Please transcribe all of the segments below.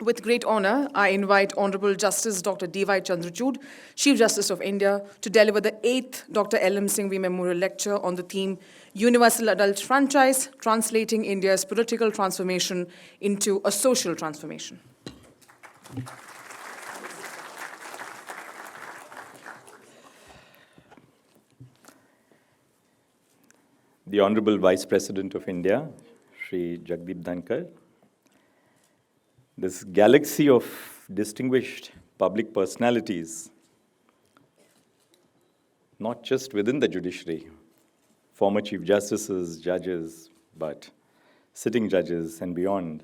With great honor, I invite Honorable Justice Dr. D.Y. Chandrachud, Chief Justice of India, to deliver the 8th Dr. L.M. Singhvi Memorial Lecture on the theme Universal Adult Franchise, Translating India's Political Transformation into a Social Transformation. The Honorable Vice President of India, Shri Jagdeep Dhankar, this galaxy of distinguished public personalities, not just within the judiciary, former Chief Justices, judges, but sitting judges and beyond.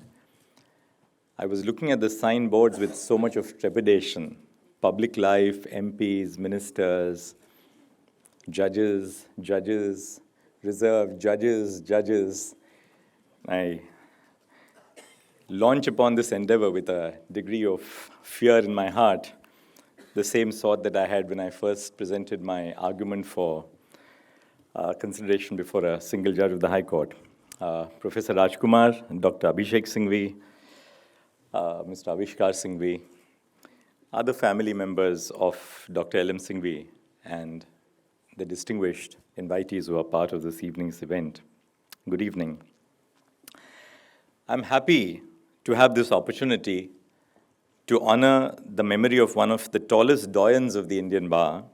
I was looking at the signboards with so much of trepidation. Public life, MPs, ministers, judges, reserved judges. I launch upon this endeavor with a degree of fear in my heart, the same sort that I had when I first presented my argument for consideration before a single judge of the High Court. Professor Rajkumar, Dr. Abhishek Singhvi, Mr. Avishkar Singhvi, other family members of Dr. L.M. Singhvi, and the distinguished invitees who are part of this evening's event. Good evening. I'm happy to have this opportunity to honor the memory of one of the tallest doyens of the Indian Bar,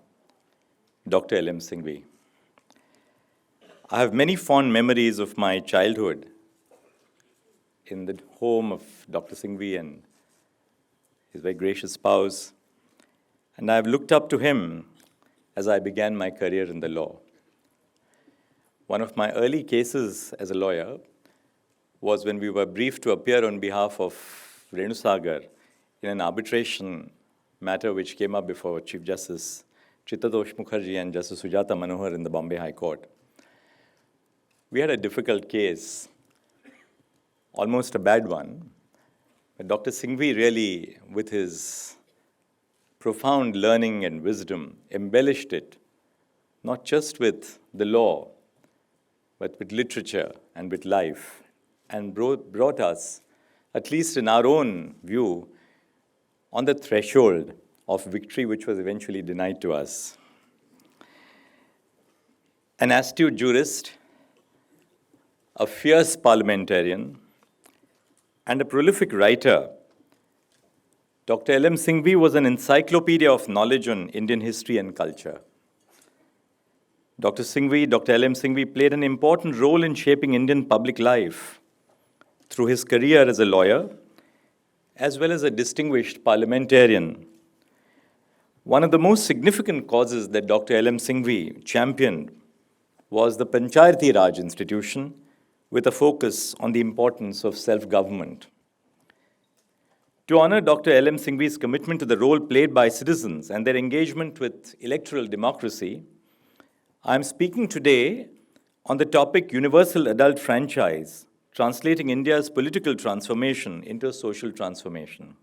Dr. L.M. Singhvi. I have many fond memories of my childhood in the home of Dr. Singhvi and his very gracious spouse, and I have looked up to him as I began my career in the law. One of my early cases as a lawyer was when we were briefed to appear on behalf of Renu Sagar in an arbitration matter which came up before Chief Justice Chittadosh Mukherjee and Justice Sujata Manohar in the Bombay High Court. We had a difficult case, almost a bad one, but Dr. Singhvi really, with his profound learning and wisdom, embellished it, not just with the law, but with literature and with life, and brought us, at least in our own view, on the threshold of victory which was eventually denied to us. An astute jurist, a fierce parliamentarian, and a prolific writer, Dr. L.M. Singhvi was an encyclopedia of knowledge on Indian history and culture. Dr. L.M. Singhvi played an important role in shaping Indian public life through his career as a lawyer, as well as a distinguished parliamentarian. One of the most significant causes that Dr. L.M. Singhvi championed was the Panchayati Raj institution, with a focus on the importance of self-government. To honor Dr. L.M. Singhvi's commitment to the role played by citizens and their engagement with electoral democracy, I am speaking today on the topic Universal Adult Franchise, Translating India's Political Transformation into a Social Transformation.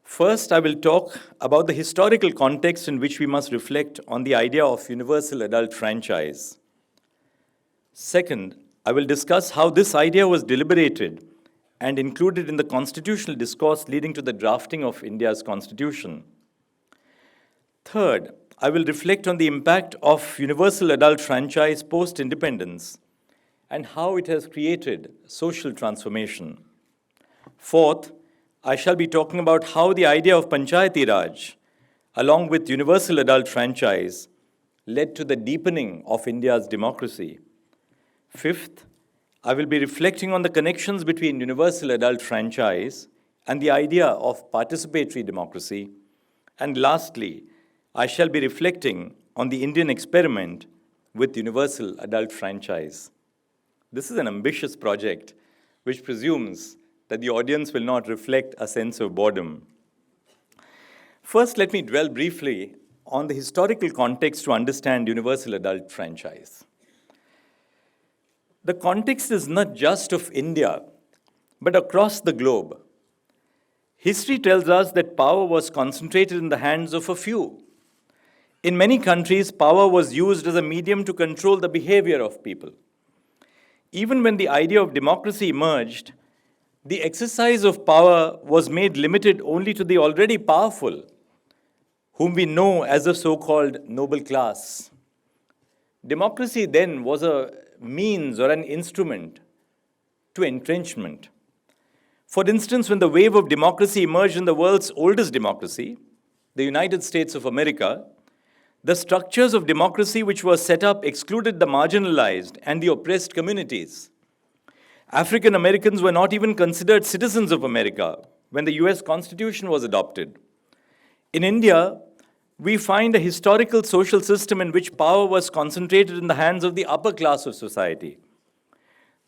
First, I will talk about the historical context in which we must reflect on the idea of universal adult franchise. Second, I will discuss how this idea was deliberated and included in the constitutional discourse leading to the drafting of India's constitution. Third, I will reflect on the impact of universal adult franchise post-independence and how it has created social transformation. Fourth, I shall be talking about how the idea of Panchayati Raj, along with universal adult franchise, led to the deepening of India's democracy. Fifth, I will be reflecting on the connections between universal adult franchise and the idea of participatory democracy. And lastly, I shall be reflecting on the Indian experiment with universal adult franchise. This is an ambitious project which presumes that the audience will not reflect a sense of boredom. First, let me dwell briefly on the historical context to understand universal adult franchise. The context is not just of India, but across the globe. History tells us that power was concentrated in the hands of a few. In many countries, power was used as a medium to control the behavior of people. Even when the idea of democracy emerged, the exercise of power was made limited only to the already powerful, whom we know as the so-called noble class. Democracy then was a means or an instrument to entrenchment. For instance, when the wave of democracy emerged in the world's oldest democracy, the United States of America, the structures of democracy which were set up excluded the marginalized and the oppressed communities. African Americans were not even considered citizens of America when the US Constitution was adopted. In India, we find a historical social system in which power was concentrated in the hands of the upper class of society.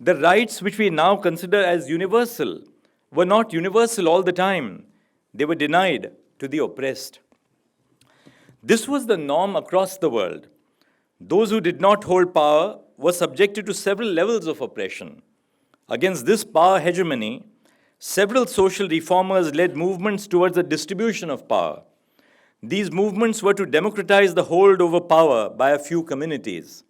The rights which we now consider as universal were not universal all the time. They were denied to the oppressed. This was the norm across the world. Those who did not hold power were subjected to several levels of oppression. Against this power hegemony, several social reformers led movements towards the distribution of power. These movements were to democratize the hold over power by a few communities.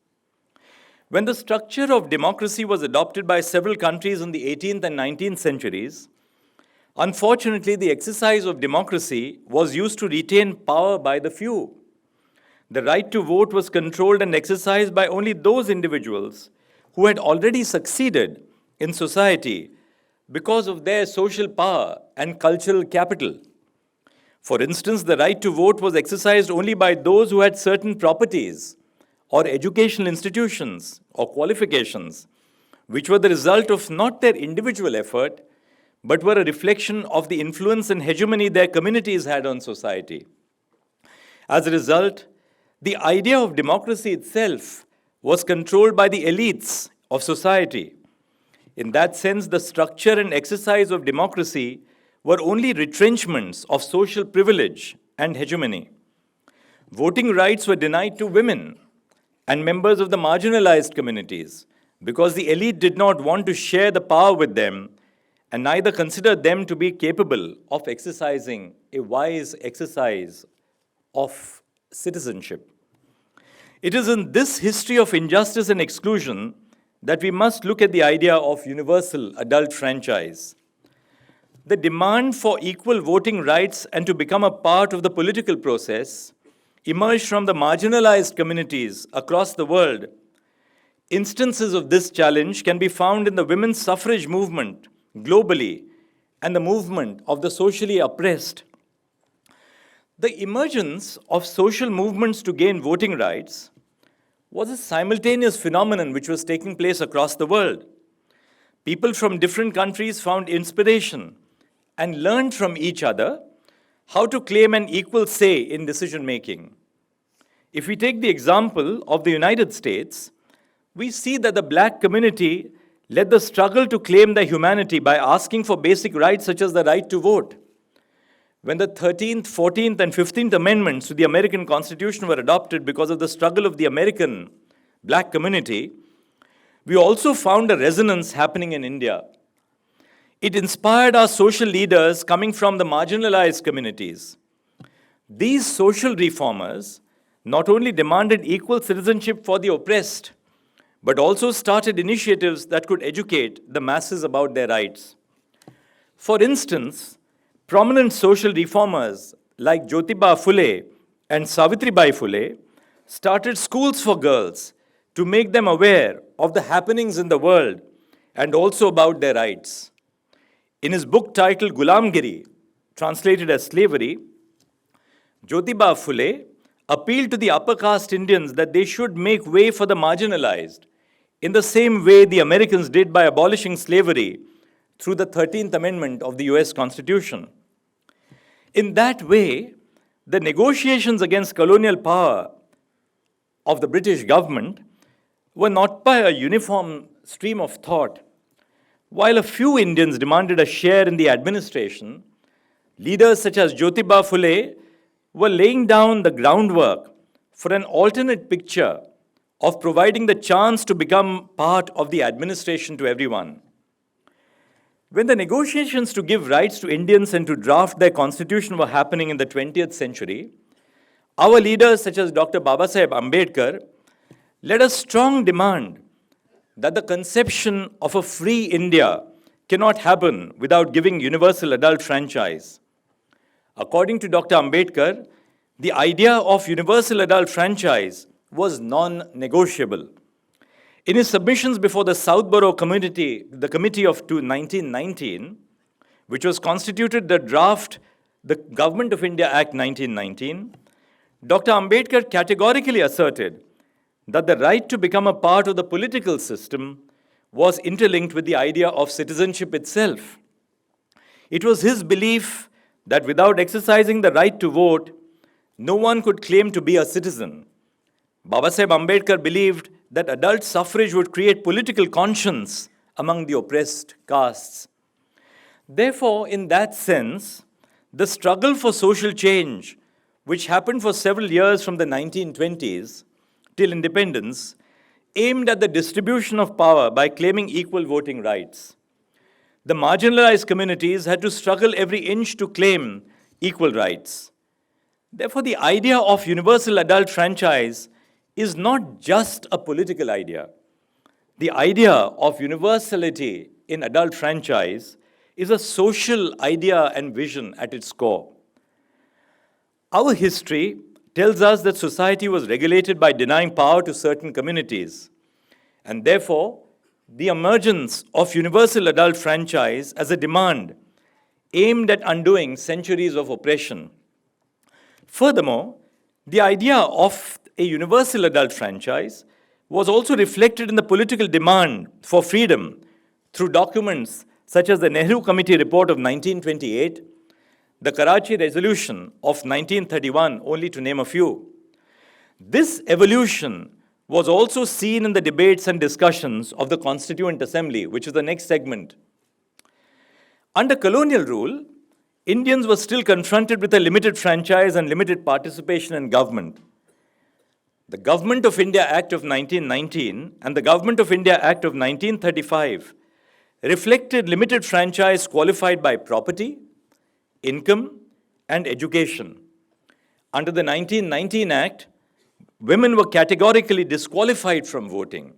When the structure of democracy was adopted by several countries in the 18th and 19th centuries, unfortunately, the exercise of democracy was used to retain power by the few. The right to vote was controlled and exercised by only those individuals who had already succeeded in society because of their social power and cultural capital. For instance, the right to vote was exercised only by those who had certain properties or educational institutions or qualifications, which were the result of not their individual effort, but were a reflection of the influence and hegemony their communities had on society. As a result, the idea of democracy itself was controlled by the elites of society. In that sense, the structure and exercise of democracy were only retrenchments of social privilege and hegemony. Voting rights were denied to women and members of the marginalized communities because the elite did not want to share the power with them and neither considered them to be capable of exercising a wise exercise of citizenship. It is in this history of injustice and exclusion that we must look at the idea of universal adult franchise. The demand for equal voting rights and to become a part of the political process emerged from the marginalized communities across the world. Instances of this challenge can be found in the women's suffrage movement globally and the movement of the socially oppressed. The emergence of social movements to gain voting rights was a simultaneous phenomenon which was taking place across the world. People from different countries found inspiration and learned from each other how to claim an equal say in decision-making. If we take the example of the United States, we see that the black community led the struggle to claim their humanity by asking for basic rights such as the right to vote. When the 13th, 14th, and 15th Amendments to the American Constitution were adopted because of the struggle of the American black community, we also found a resonance happening in India. It inspired our social leaders coming from the marginalized communities. These social reformers not only demanded equal citizenship for the oppressed, but also started initiatives that could educate the masses about their rights. For instance, prominent social reformers like Jyotiba Phule and Savitribai Phule started schools for girls to make them aware of the happenings in the world and also about their rights. In his book titled Gulamgiri, translated as slavery, Jyotiba Phule appealed to the upper caste Indians that they should make way for the marginalized in the same way the Americans did by abolishing slavery through the 13th Amendment of the US Constitution. In that way, the negotiations against colonial power of the British government were not by a uniform stream of thought. While a few Indians demanded a share in the administration, leaders such as Jyotiba Phule were laying down the groundwork for an alternate picture of providing the chance to become part of the administration to everyone. When the negotiations to give rights to Indians and to draft their constitution were happening in the 20th century, our leaders such as Dr. Babasaheb Ambedkar led a strong demand that the conception of a free India cannot happen without giving universal adult franchise. According to Dr. Ambedkar, the idea of universal adult franchise was non-negotiable. In his submissions before the Southborough Committee, the Committee of 1919, which was constituted the draft, the Government of India Act 1919, Dr. Ambedkar categorically asserted that the right to become a part of the political system was interlinked with the idea of citizenship itself. It was his belief that without exercising the right to vote, no one could claim to be a citizen. Babasaheb Ambedkar believed that adult suffrage would create political conscience among the oppressed castes. Therefore, in that sense, the struggle for social change, which happened for several years from the 1920s till independence, aimed at the distribution of power by claiming equal voting rights. The marginalized communities had to struggle every inch to claim equal rights. Therefore, the idea of universal adult franchise is not just a political idea. The idea of universality in adult franchise is a social idea and vision at its core. Our history tells us that society was regulated by denying power to certain communities, and therefore, the emergence of universal adult franchise as a demand aimed at undoing centuries of oppression. Furthermore, the idea of a universal adult franchise was also reflected in the political demand for freedom through documents such as the Nehru Committee Report of 1928, the Karachi Resolution of 1931, only to name a few. This evolution was also seen in the debates and discussions of the Constituent Assembly, which is the next segment. Under colonial rule, Indians were still confronted with a limited franchise and limited participation in government. The Government of India Act of 1919 and the Government of India Act of 1935 reflected limited franchise qualified by property, income, and education. Under the 1919 Act, women were categorically disqualified from voting.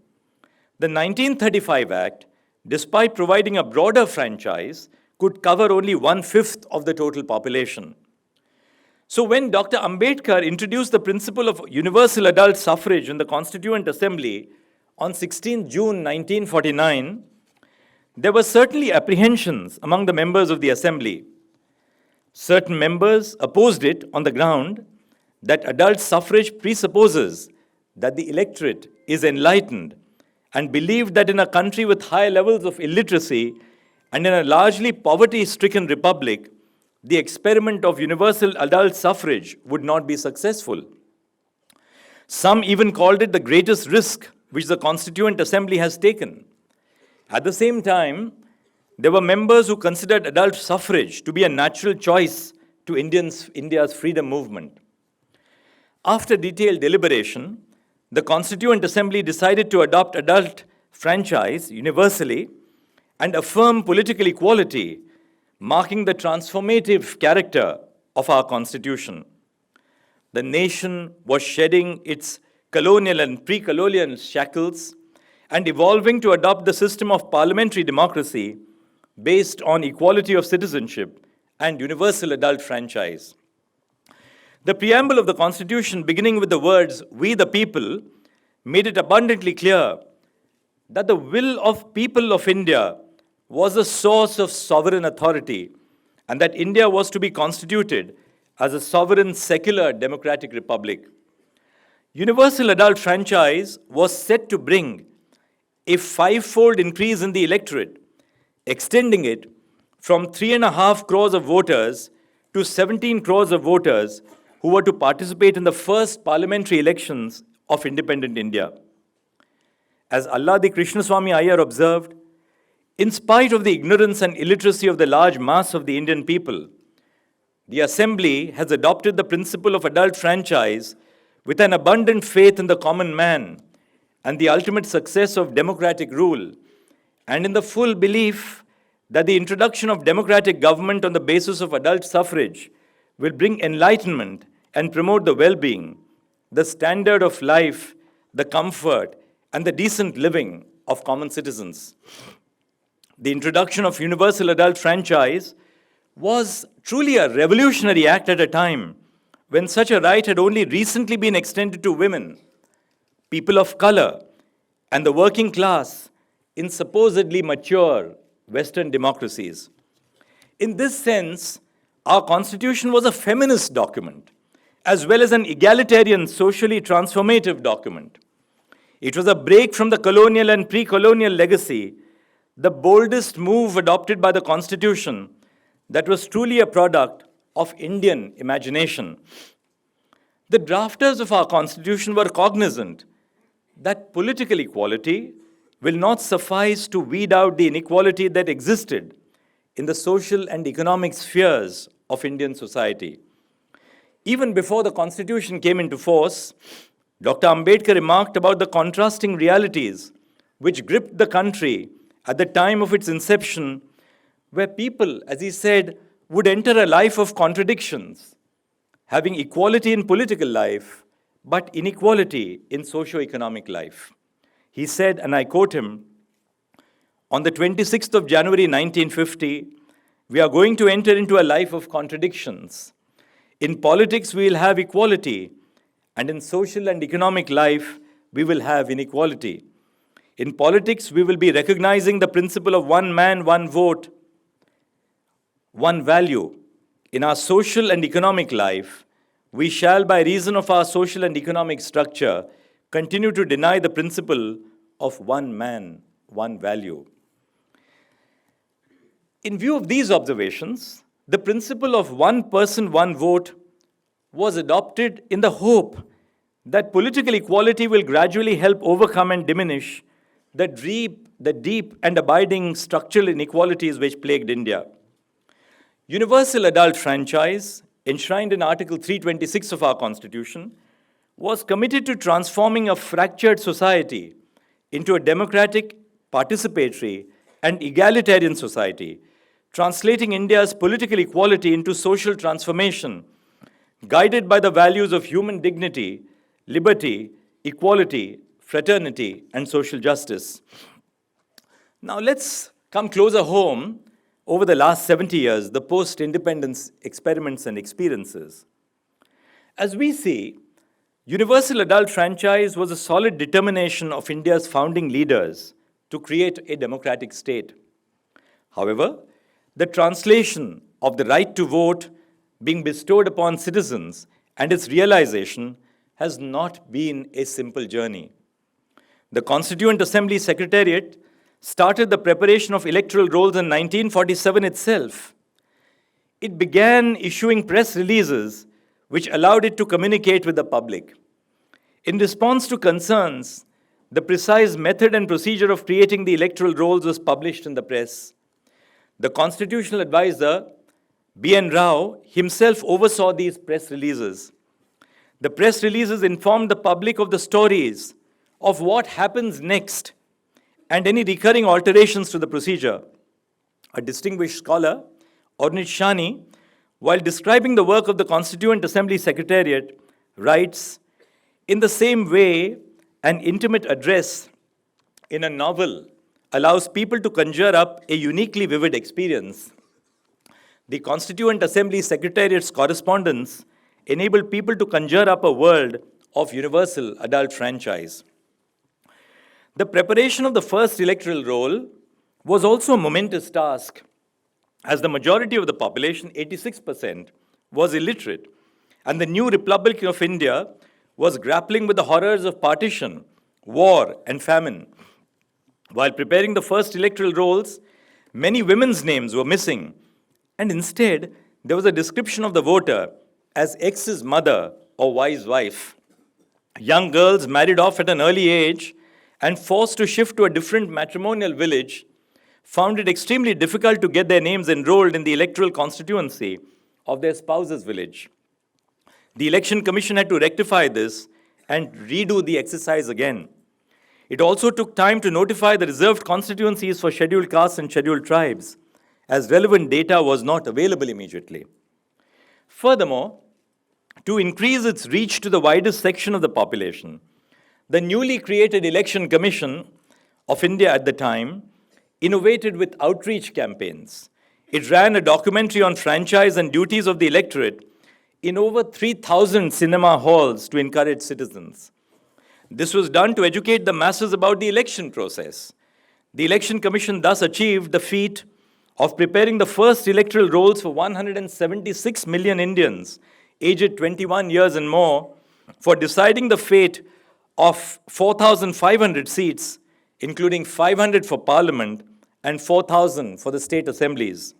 The 1935 Act, despite providing a broader franchise, could cover only 1/5 of the total population. So when Dr. Ambedkar introduced the principle of universal adult suffrage in the Constituent Assembly on 16 June 1949, there were certainly apprehensions among the members of the Assembly. Certain members opposed it on the ground that adult suffrage presupposes that the electorate is enlightened and believed that in a country with high levels of illiteracy and in a largely poverty-stricken republic, the experiment of universal adult suffrage would not be successful. Some even called it the greatest risk which the Constituent Assembly has taken. At the same time, there were members who considered adult suffrage to be a natural choice to India's freedom movement. After detailed deliberation, the Constituent Assembly decided to adopt adult franchise universally and affirm political equality, marking the transformative character of our Constitution. The nation was shedding its colonial and pre-colonial shackles and evolving to adopt the system of parliamentary democracy based on equality of citizenship and universal adult franchise. The preamble of the Constitution, beginning with the words, "We the people," made it abundantly clear that the will of people of India was the source of sovereign authority and that India was to be constituted as a sovereign, secular, democratic republic. Universal adult franchise was set to bring a five-fold increase in the electorate, extending it from 3.5 crores of voters to 17 crores of voters who were to participate in the first parliamentary elections of independent India. As Alladi Krishnaswamy Iyer observed, in spite of the ignorance and illiteracy of the large mass of the Indian people, the Assembly has adopted the principle of adult franchise with an abundant faith in the common man and the ultimate success of democratic rule, and in the full belief that the introduction of democratic government on the basis of adult suffrage will bring enlightenment and promote the well-being, the standard of life, the comfort, and the decent living of common citizens. the introduction of universal adult franchise was truly a revolutionary act at a time when such a right had only recently been extended to women, people of color, and the working class in supposedly mature Western democracies. In this sense, our Constitution was a feminist document, as well as an egalitarian, socially transformative document. It was a break from the colonial and pre-colonial legacy, the boldest move adopted by the Constitution that was truly a product of Indian imagination. The drafters of our Constitution were cognizant that political equality will not suffice to weed out the inequality that existed in the social and economic spheres of Indian society. Even before the Constitution came into force, Dr. Ambedkar remarked about the contrasting realities which gripped the country at the time of its inception, where people, as he said, would enter a life of contradictions, having equality in political life, but inequality in socio-economic life. He said, and I quote him, "On the 26th of January 1950, we are going to enter into a life of contradictions. In politics, we will have equality, and in social and economic life, we will have inequality. In politics, we will be recognizing the principle of one man, one vote, one value. In our social and economic life, we shall, by reason of our social and economic structure, continue to deny the principle of one man, one value." In view of these observations, the principle of one person, one vote was adopted in the hope that political equality will gradually help overcome and diminish the deep and abiding structural inequalities which plagued India. Universal adult franchise, enshrined in Article 326 of our Constitution, was committed to transforming a fractured society into a democratic, participatory, and egalitarian society, translating India's political equality into social transformation, guided by the values of human dignity, liberty, equality, fraternity, and social justice. Now let's come closer home over the last 70 years, the post-independence experiments and experiences. As we see, universal adult franchise was a solid determination of India's founding leaders to create a democratic state. However, the translation of the right to vote being bestowed upon citizens and its realization has not been a simple journey. The Constituent Assembly Secretariat started the preparation of electoral rolls in 1947 itself. It began issuing press releases which allowed it to communicate with the public. In response to concerns, the precise method and procedure of creating the electoral rolls was published in the press. The constitutional advisor, B.N. Rao, himself oversaw these press releases. The press releases informed the public of the stories of what happens next and any recurring alterations to the procedure. A distinguished scholar, Ornit Shani, while describing the work of the Constituent Assembly Secretariat, writes, "In the same way, an intimate address in a novel allows people to conjure up a uniquely vivid experience. The Constituent Assembly Secretariat's correspondence enabled people to conjure up a world of universal adult franchise." The preparation of the first electoral roll was also a momentous task, as the majority of the population, 86%, was illiterate, and the new Republic of India was grappling with the horrors of partition, war, and famine. While preparing the first electoral rolls, many women's names were missing, and instead, there was a description of the voter as X's mother or Y's wife. Young girls married off at an early age and forced to shift to a different matrimonial village found it extremely difficult to get their names enrolled in the electoral constituency of their spouse's village. The Election Commission had to rectify this and redo the exercise again. It also took time to notify the reserved constituencies for scheduled castes and scheduled tribes, as relevant data was not available immediately. Furthermore, to increase its reach to the widest section of the population, the newly created Election Commission of India at the time innovated with outreach campaigns. It ran a documentary on franchise and duties of the electorate in over 3,000 cinema halls to encourage citizens. This was done to educate the masses about the election process. The Election Commission thus achieved the feat of preparing the first electoral rolls for 176 million Indians aged 21 years and more for deciding the fate of 4,500 seats, including 500 for Parliament and 4,000 for the state assemblies.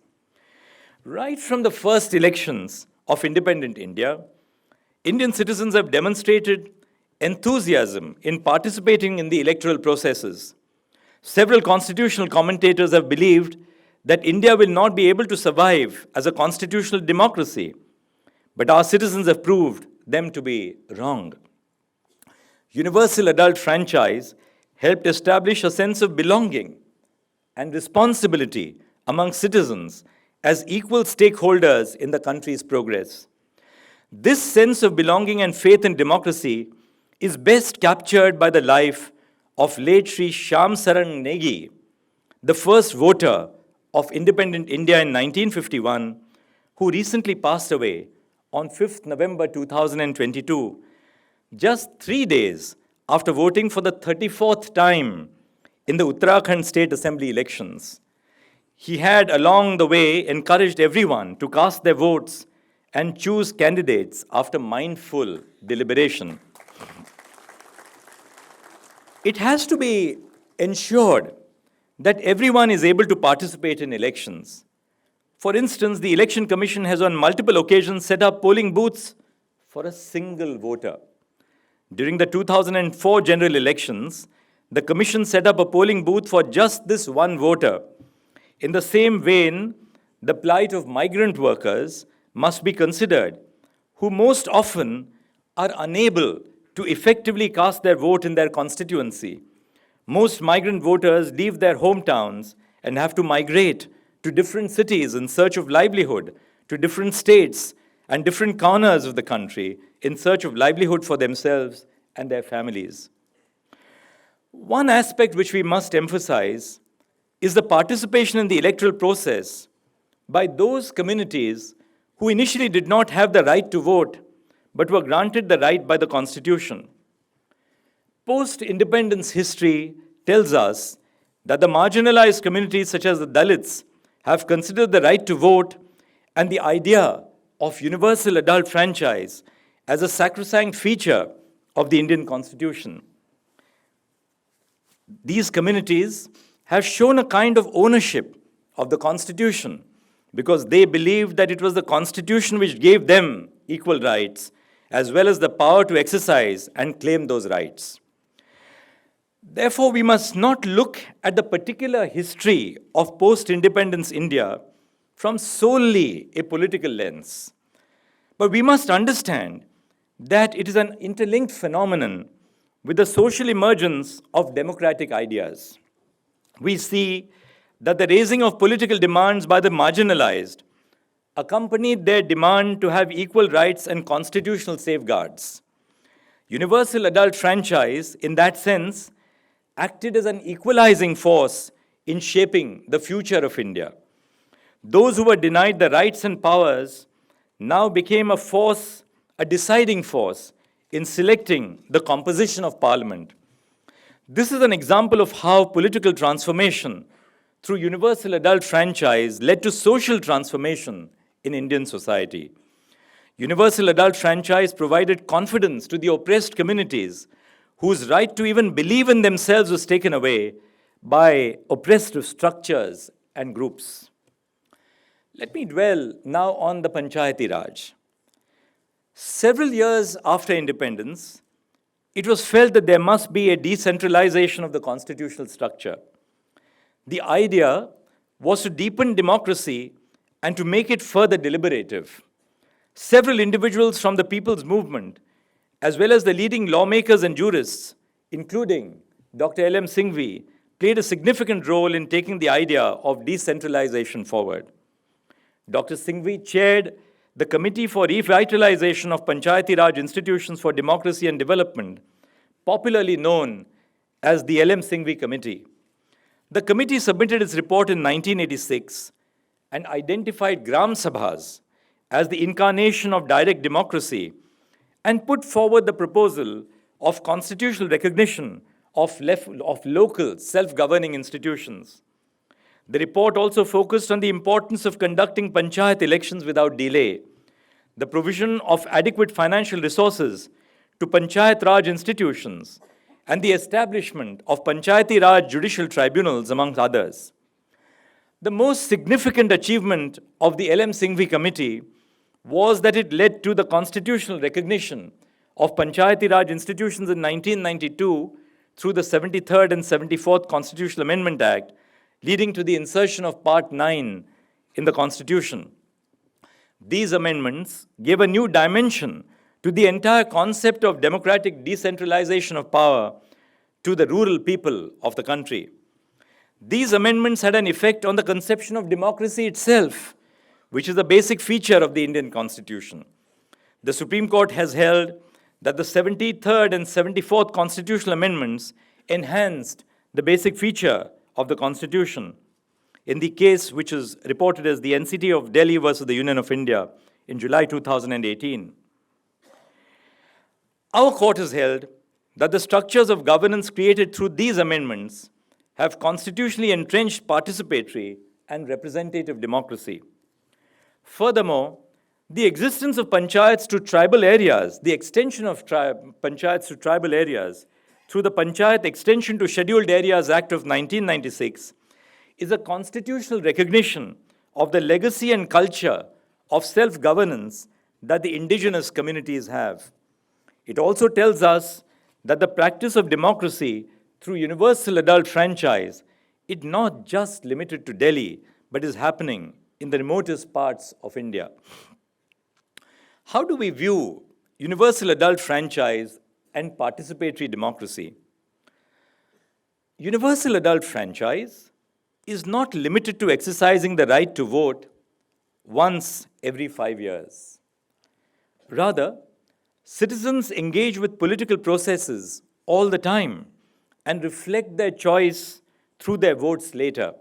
Right from the first elections of independent India, Indian citizens have demonstrated enthusiasm in participating in the electoral processes. Several constitutional commentators have believed that India will not be able to survive as a constitutional democracy, but our citizens have proved them to be wrong. Universal adult franchise helped establish a sense of belonging and responsibility among citizens as equal stakeholders in the country's progress. This sense of belonging and faith in democracy is best captured by the life of late Sri Shyam Saran Negi, the first voter of independent India in 1951, who recently passed away on 5th November 2022, just 3 days after voting for the 34th time in the Uttarakhand State Assembly elections. He had, along the way, encouraged everyone to cast their votes and choose candidates after mindful deliberation. It has to be ensured that everyone is able to participate in elections. For instance, the Election Commission has on multiple occasions set up polling booths for a single voter. During the 2004 general elections, the Commission set up a polling booth for just this one voter. In the same vein, the plight of migrant workers must be considered, who most often are unable to effectively cast their vote in their constituency. Most migrant voters leave their hometowns and have to migrate to different cities in search of livelihood, to different states and different corners of the country in search of livelihood for themselves and their families. One aspect which we must emphasize is the participation in the electoral process by those communities who initially did not have the right to vote but were granted the right by the Constitution. Post-independence history tells us that the marginalized communities such as the Dalits have considered the right to vote and the idea of universal adult franchise as a sacrosanct feature of the Indian Constitution. These communities have shown a kind of ownership of the Constitution because they believed that it was the Constitution which gave them equal rights as well as the power to exercise and claim those rights. Therefore, we must not look at the particular history of post-independence India from solely a political lens, but we must understand that it is an interlinked phenomenon with the social emergence of democratic ideas. We see that the raising of political demands by the marginalized accompanied their demand to have equal rights and constitutional safeguards. Universal adult franchise, in that sense, acted as an equalizing force in shaping the future of India. Those who were denied the rights and powers now became a force, a deciding force, in selecting the composition of Parliament. This is an example of how political transformation through universal adult franchise led to social transformation in Indian society. Universal adult franchise provided confidence to the oppressed communities whose right to even believe in themselves was taken away by oppressive structures and groups. Let me dwell now on the Panchayati Raj. Several years after independence, it was felt that there must be a decentralization of the constitutional structure. The idea was to deepen democracy and to make it further deliberative. Several individuals from the people's movement, as well as the leading lawmakers and jurists, including Dr. L.M. Singhvi, played a significant role in taking the idea of decentralization forward. Dr. Singhvi chaired the Committee for Revitalization of Panchayati Raj Institutions for Democracy and Development, popularly known as the L.M. Singhvi Committee. The committee submitted its report in 1986 and identified Gram Sabhas as the incarnation of direct democracy and put forward the proposal of constitutional recognition of local self-governing institutions. The report also focused on the importance of conducting panchayat elections without delay, the provision of adequate financial resources to panchayat Raj institutions, and the establishment of Panchayati Raj judicial tribunals, among others. The most significant achievement of the LM Singhvi committee was that it led to the constitutional recognition of Panchayati Raj institutions in 1992 through the 73rd and 74th Constitutional Amendment Act, leading to the insertion of Part 9 in the Constitution. These amendments gave a new dimension to the entire concept of democratic decentralization of power to the rural people of the country. These amendments had an effect on the conception of democracy itself, which is a basic feature of the Indian Constitution. The Supreme Court has held that the 73rd and 74th constitutional amendments enhanced the basic feature of the Constitution in the case which is reported as the NCT of Delhi versus the Union of India in July 2018. Our court has held that the structures of governance created through these amendments have constitutionally entrenched participatory and representative democracy. Furthermore, the existence of panchayats to tribal areas, the extension of panchayats to tribal areas through the Panchayat Extension to Scheduled Areas Act of 1996 is a constitutional recognition of the legacy and culture of self-governance that the indigenous communities have. It also tells us that the practice of democracy through universal adult franchise is not just limited to Delhi, but is happening in the remotest parts of India. How do we view universal adult franchise and participatory democracy? Universal adult franchise is not limited to exercising the right to vote once every 5 years. Rather, citizens engage with political processes all the time and reflect their choice through their votes later.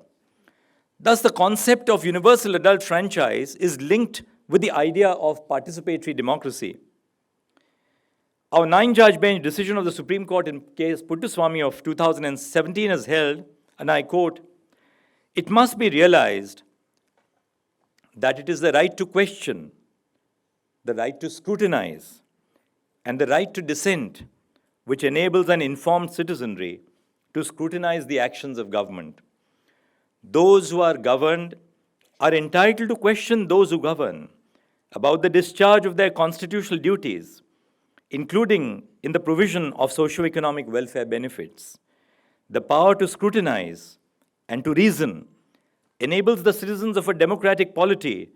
Thus, the concept of universal adult franchise is linked with the idea of participatory democracy. Our 9-judge bench decision of the Supreme Court in case Puttaswamy of 2017 has held, and I quote, "It must be realized that it is the right to question, the right to scrutinize, and the right to dissent which enables an informed citizenry to scrutinize the actions of government. Those who are governed are entitled to question those who govern about the discharge of their constitutional duties, including in the provision of socio-economic welfare benefits. The power to scrutinize and to reason enables the citizens of a democratic polity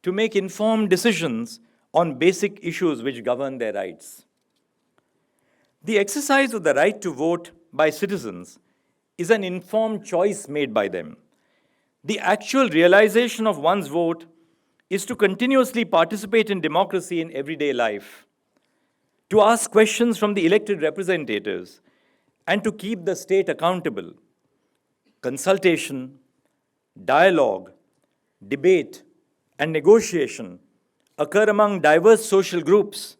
to make informed decisions on basic issues which govern their rights. The exercise of the right to vote by citizens is an informed choice made by them. The actual realization of one's vote is to continuously participate in democracy in everyday life, to ask questions from the elected representatives, and to keep the state accountable. Consultation, dialogue, debate, and negotiation occur among diverse social groups,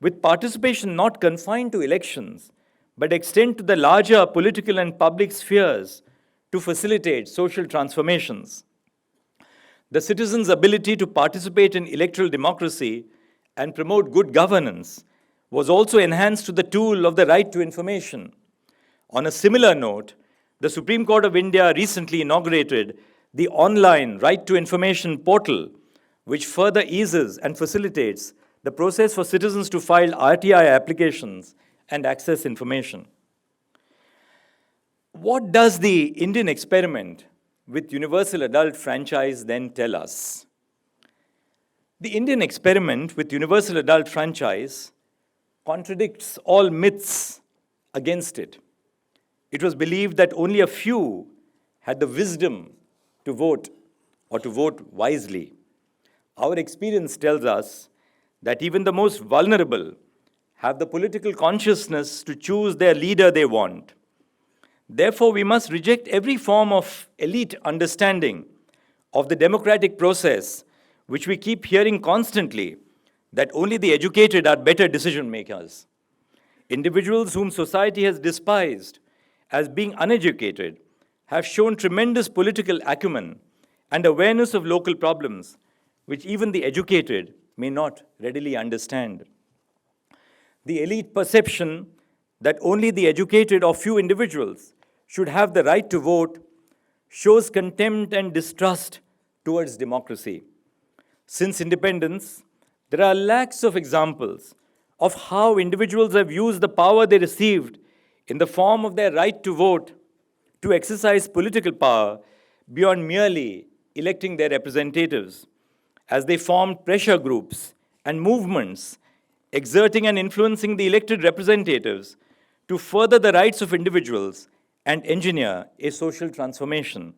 with participation not confined to elections, but extend to the larger political and public spheres to facilitate social transformations. The citizens' ability to participate in electoral democracy and promote good governance was also enhanced to the tool of the right to information. On a similar note, the Supreme Court of India recently inaugurated the online Right to Information portal, which further eases and facilitates the process for citizens to file RTI applications and access information. What does the Indian experiment with universal adult franchise then tell us? The Indian experiment with universal adult franchise contradicts all myths against it. It was believed that only a few had the wisdom to vote or to vote wisely. Our experience tells us that even the most vulnerable have the political consciousness to choose their leader they want. Therefore, we must reject every form of elite understanding of the democratic process, which we keep hearing constantly, that only the educated are better decision makers. Individuals whom society has despised as being uneducated have shown tremendous political acumen and awareness of local problems, which even the educated may not readily understand. The elite perception that only the educated or few individuals should have the right to vote shows contempt and distrust towards democracy. Since independence, there are lakhs of examples of how individuals have used the power they received in the form of their right to vote to exercise political power beyond merely electing their representatives, as they formed pressure groups and movements exerting and influencing the elected representatives to further the rights of individuals and engineer a social transformation.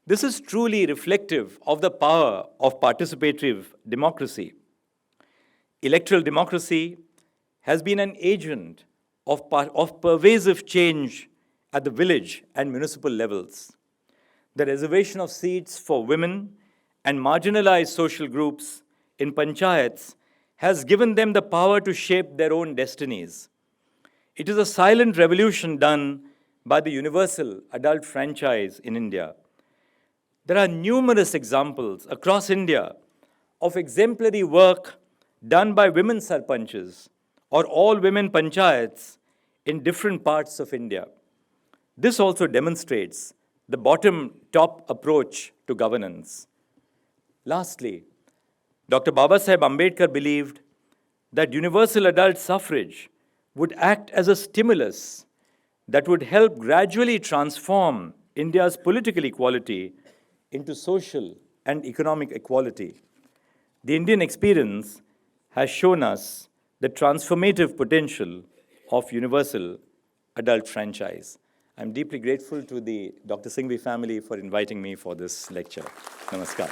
This is truly reflective of the power of participatory democracy. Electoral democracy has been an agent of pervasive change at the village and municipal levels. The reservation of seats for women and marginalized social groups in panchayats has given them the power to shape their own destinies. It is a silent revolution done by the universal adult franchise in India. There are numerous examples across India of exemplary work done by women sarpanches or all women panchayats in different parts of India. This also demonstrates the bottom-top approach to governance. Lastly, Dr. Babasaheb Ambedkar believed that universal adult suffrage would act as a stimulus that would help gradually transform India's political equality into social and economic equality. The Indian experience has shown us the transformative potential of universal adult franchise. I'm deeply grateful to the Dr. Singhvi family for inviting me for this lecture. Namaskar.